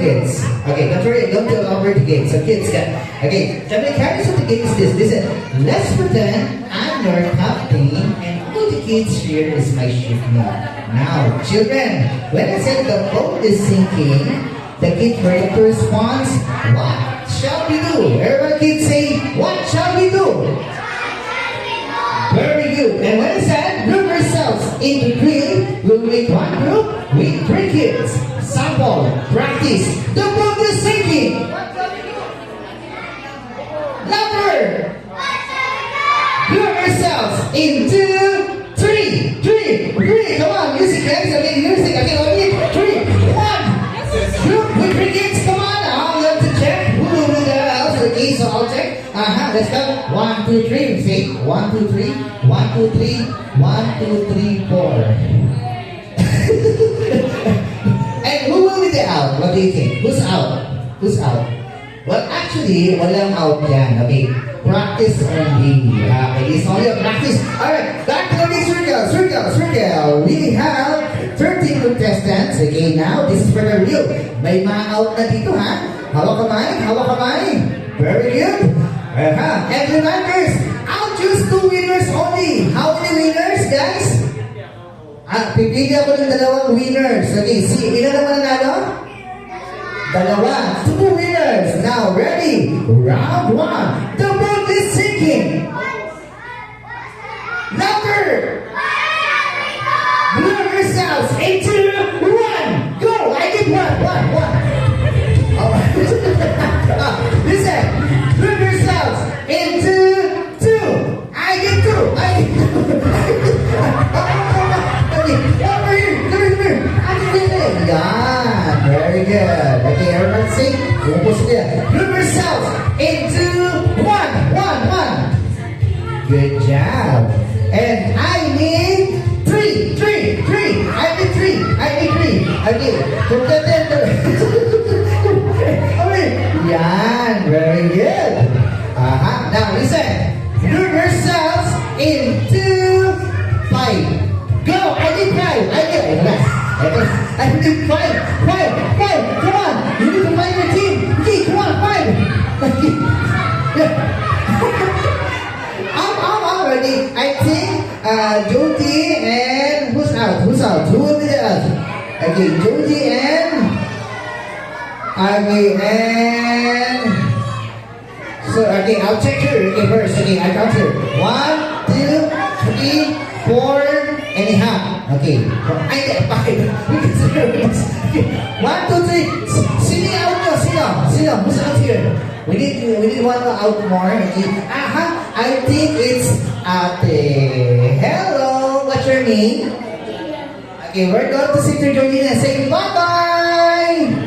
kids. Okay, don't worry, don't go over the gates. So kids can. Okay, the mechanics of the game is this. Listen, let's pretend I'm your captain and all the kids here is my shipmate. Now, children, when I say the boat is sinking, the kid ready to respond, what shall we do? Everyone kids say, what shall we do? Very good. And when I said group yourselves into three, we'll make one group with three kids. Sample, practice. The boat is sinking. Louder. Group yourselves into three. Come on, music guys. Okay, music. Okay, only three. One. Group with three kids. Come on. Now we have to check who will do the else. Okay, so I'll check. Let's go. 1, 2, 3. We say 1, 2, 3. 1, 2, 3. 1, 2, 3, 4. And who will be the out? What do you think? Who's out? Who's out? Well, actually, walang out yan. Okay. Practice only. Okay, it's only a practice. Alright, back to the circle. We have 13 contestants. Okay, now, this is for the real. May mga out na dito, ha? Hawak kamay. Very good. And reminders, I'll choose 2 winners only. How many winners, guys? Pipili ako ng 2 winners. Okay, ilan naman nanalo? 2. 2 winners. Now, ready? Round 1. The boat is sinking. Louder. Blow yourselves into 1. Go. I need 1. Alright. Listen. Blow yourselves into 2. I get 2. Over here. Yeah, very good. Okay, everyone sing. Group yourselves into 1. Good job. And I need 3. I need 3. Okay, okay. Yeah, very good. Now listen. Group yourselves into 5. Go! I need 5! I need 5! Come on! You need to find your team! Okay, come on, 5! I'm ready. I think Jody and who's out? Who will be the out? Okay, Jody and so okay, I'll check her. Okay, first. Okay, I count her. 1, 2, 3, 4. Anyhow, okay. I get 5. 1, 2, 3. Sino out nyo? Sino? Who's out here? We need one out more. Okay. I think it's Ate. Hello. What's your name? Okay, we're going to sit to Georgina and say bye-bye.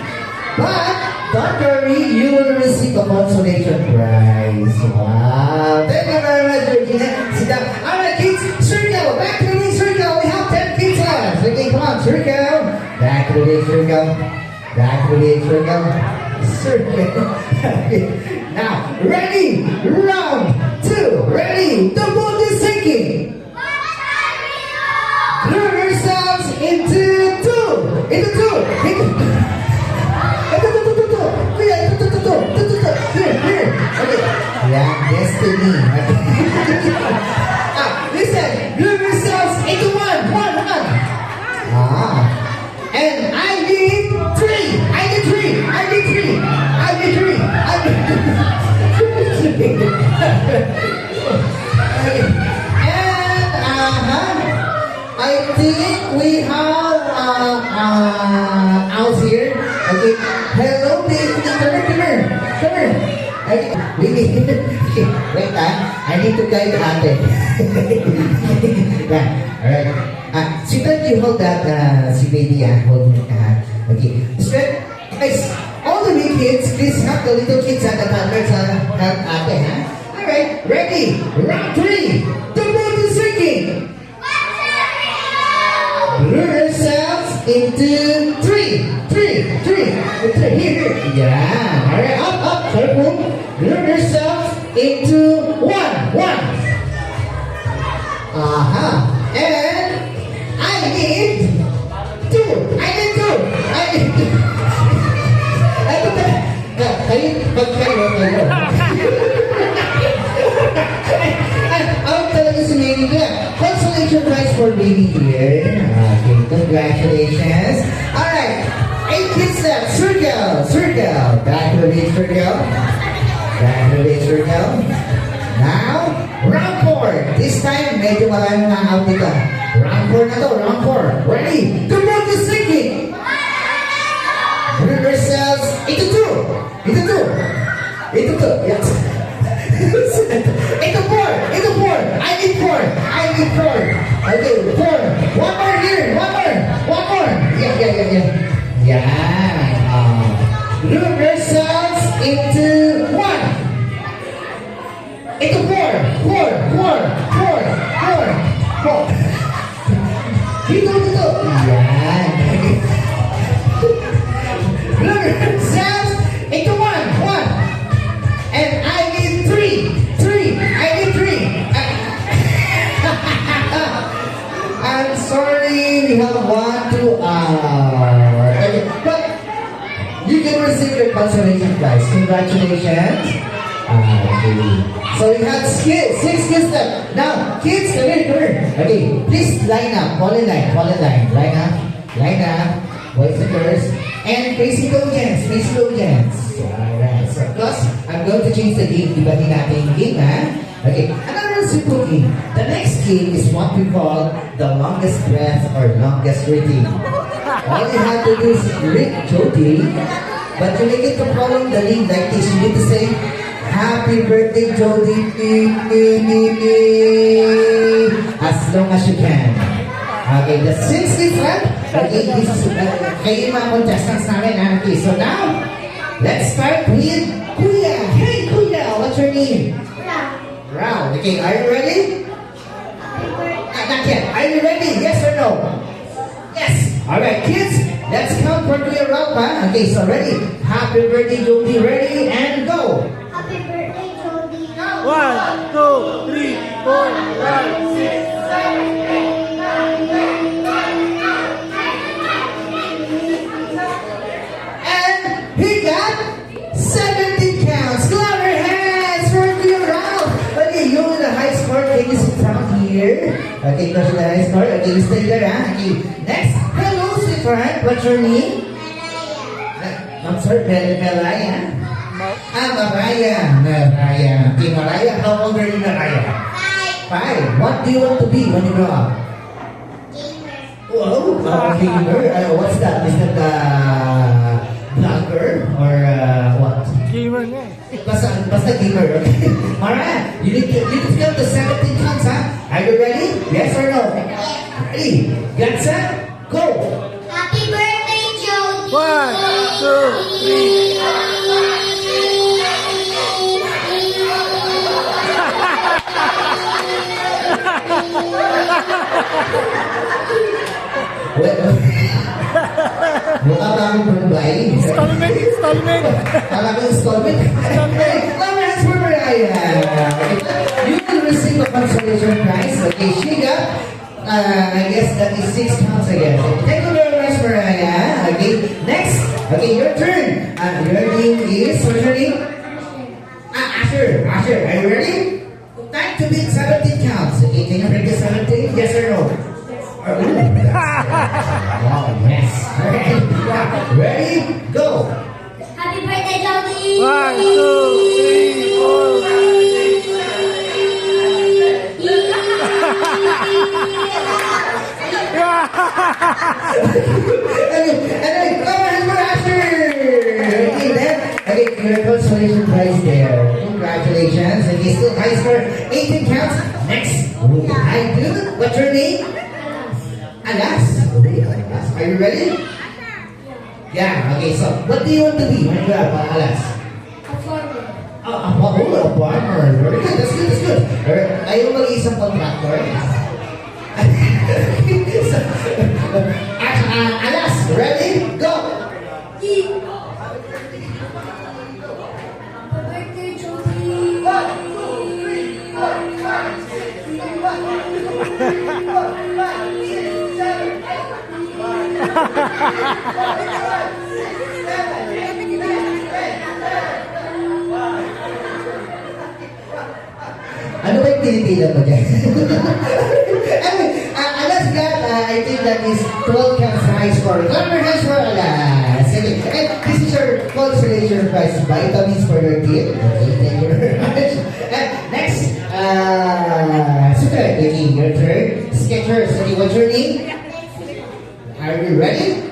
But don't worry, you will receive a consolation prize. Wow. Thank you very much, Georgina. Sit down. Alright, kids. Circle. Back to the circle. We have 10 kids left. Okay, come on. Circle. Back to the circle. Now, ready? Round 2. Ready? The boat is sinking. Throw yourselves into 2. Into 2. Yeah, destiny. Listen, group yourselves into 1. And I need 3. I think we have out here. Okay. Hello, baby. Come here. Okay. Wait, I need to guide Ate. Alright. Sweetheart, you hold that, si baby, hold okay. Sweet, guys, all the big kids, please help the little kids and the toddlers, help Ate, Alright, ready? Round 3. The boat is sinking. Blow yourselves into 3. Here. Yeah. Alright, up. Careful. Blow yourselves into 1. And I need 2. Congratulations. Alright, 8 kids left. Circle. Back to the beach, circle. Now, round 4. This time, medyo marami na out dito. Round 4 na to, round 4. Ready? The boat is sinking. Reverse into 2. Yes. Into 4. I need 4. Okay, 4. One more here. One more. Yeah. Reverse into 1. Into 4. Dito. Yan. Reverse into 1. And I need 3. I'm sorry, we have 1, 2 hours. Okay, but you can receive your consolation prize. Congratulations. Okay. So we have 6 kids left. Now, kids, come here. Okay, please line up. Fall in line. Line up. Boys and girls. And facing the audience. Alright. So, plus, I'm going to change the game. Iba din natin yung game, ha? Okay, another simple game. The next game is what we call the longest breath or longest breathing. All you have to do is read Jody, but to make it to follow the link like this, you need to say, Happy birthday, Jody, as long as you can. Okay, the 6 is left. Okay, this is, kayo yung mga contestants namin, ha? Okay, so now, let's start with Kuya. Hey, Kuya, what's your name? Round. Okay, are you ready? Not yet. Are you ready? Yes or no? Yes. Alright, kids, let's count for Kuya Round, ha? Okay, so ready? Happy birthday, Jody. Ready? And go. Happy birthday, Jody. 1, 2, 3, 4, 5, 6. And he got 17 counts. Clap your hands for Kuya Round. Okay, you with the high score. Can you sit down here? Okay, go to the high score. Okay, you stay there, ha? Okay, next. Hello, sweetheart. What's your name? I'm sorry, Melaya. Mariah. Okay, Mariah, how old are you, Mariah? 5. What do you want to be when you grow up? Whoa, gamer. What's that? Is that blogger or what? Gamer nga eh. Basta gamer, okay? Mariah, you need to count the 17 counts, ha? Are you ready? Yes or no? Ready? Get set? Go! Happy birthday, Jody. 1, 2, 3. Mukha kami pag-buying. Installment. Alam mo installment? Comments for Mariah. You will receive a consolation prize. Okay, she got, I guess that is 6 pounds again. Thank you very much, Mariah. Okay, next. Okay, your turn. Your name is, what's your name? Asher. Are you ready? Time to beat 17 counts. Okay, can you break the 17? Yes or no? Wow, yes. Alright. Ready? Go. Happy birthday, Jody. 1, 2, 3, 4, 5, 6. Come on, Asher. Okay, then. Okay, your consolation prize there. Congratulations. Okay, still high score. 18 counts. Next. I do. What's your name? Alas. Are you ready? Yeah, okay, so what do you want to be when you grow up, Alas? A farmer. A farmer. Very good, that's good. Alright, ayaw mag-isang contractor. Alas, ready? Go! Happy birthday, Jody. 1, 2, 3, 4, 5, 6, 7, 8, 9, 10, Ano ba yung pinipila mo dyan? Anyway, Alas got, I think that is 12 counts high score. Clap your hands for Alas. Okay. And this is your consolation prize, vitamins for your kid. Okay, thank you very much. And next, Super, okay, your turn. Skechers, okay, what's your name? Are you ready?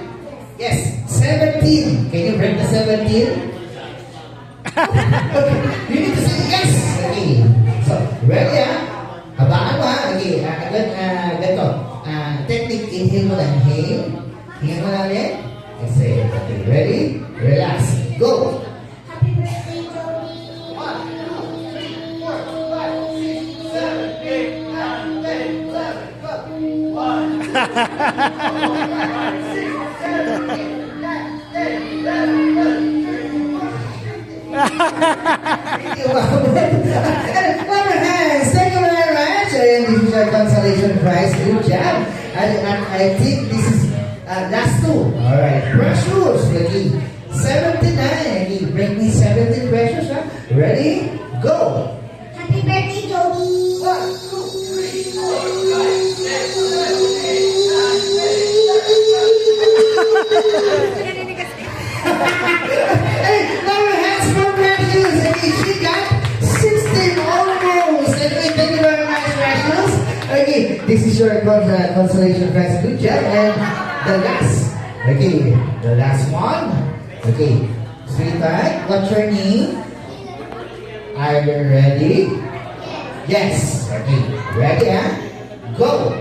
Yes, 17. Can you break the 17? Okay, you need to say yes. Okay, so, ready Habakan mo Okay, ganito. Technique, inhale mo lang. Inhale mo lang ulit. Exhale. Okay, ready? Relax. Go! Happy birthday, Jody. 1, 2, 3, 4, 5, 6, 7, 8, 9, 10, 11, 12. 1, 2, 3, 4, 5, 6, 7, 8, 9, 10, 11, 12. Thank you, clap your hands. Thank you very much. And this is your consolation prize. Good job. And I think this is last two. Alright. Precious. Okay. 79. Okay. Bring me 17 precious. Ready? Go. Happy birthday, Jody. 1, 2, 3, 4, 5, 6, 7, 8, 9, 10, 11, 12. Hey, clap your hands for Precious. Okay, she got 16 almost. Okay, thank you very much, Precious. Okay, this is your consolation prize. Good job. And the last one. Okay, sweetheart, what's your name? Are you ready? Yes. Okay, ready, Go.